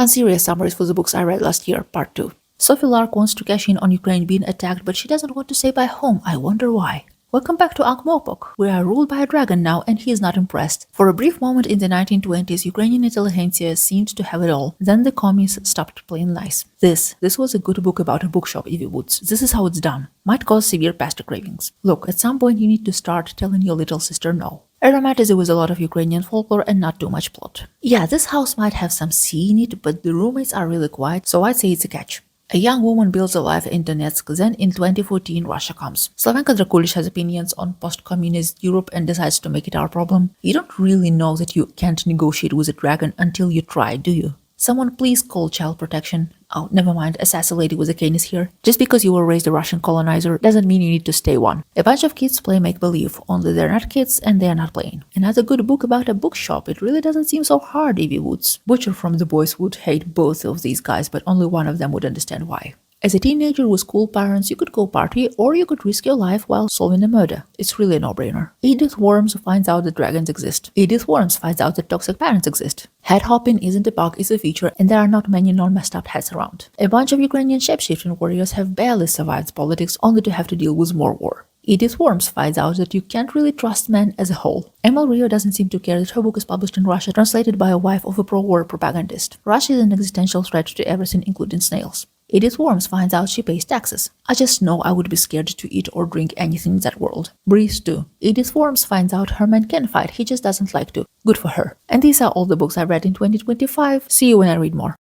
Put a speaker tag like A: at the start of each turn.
A: Unserious summaries for the books I read last year, Part 2. Sophie Lark wants to cash in on Ukraine being attacked, but she doesn't want to say by whom. I wonder why. Welcome back to Ankh-Morpork. We are ruled by a dragon now, and he is not impressed. For a brief moment in the 1920s, Ukrainian intelligentsia seemed to have it all. Then the commies stopped playing nice. This was a good book about a bookshop, Evie Woods. This is how it's done. Might cause severe pasta cravings. Look, at some point you need to start telling your little sister no. Aromatized with a lot of Ukrainian folklore and not too much plot. Yeah, this house might have some sea in it, but the roommates are really quiet, so I'd say it's a catch. A young woman builds a life in Donetsk, then in 2014 Russia comes. Slavenka Drakulish has opinions on post-communist Europe and decides to make it our problem. You don't really know that you can't negotiate with a dragon until you try, do you? Someone please call child protection. Oh, never mind, a sassy lady with a cane is here. Just because you were raised a Russian colonizer doesn't mean you need to stay one. A bunch of kids play make-believe, only they're not kids and they're not playing. Another good book about a bookshop, it really doesn't seem so hard, Evie Woods. Butcher from The Boys would hate both of these guys, but only one of them would understand why. As a teenager with cool parents, you could go party, or you could risk your life while solving a murder. It's really a no-brainer. Edith Worms finds out that dragons exist. Edith Worms finds out that toxic parents exist. Head hopping isn't a bug, it's a feature, and there are not many non-messed up heads around. A bunch of Ukrainian shape-shifting warriors have barely survived politics, only to have to deal with more war. Edith Worms finds out that you can't really trust men as a whole. Emil Rio doesn't seem to care that her book is published in Russia, translated by a wife of a pro-war propagandist. Russia is an existential threat to everything, including snails. Edith Worms finds out she pays taxes. I just know I would be scared to eat or drink anything in that world. Breeze too. Edith Worms finds out her man can fight, he just doesn't like to. Good for her. And these are all the books I read in 2025. See you when I read more.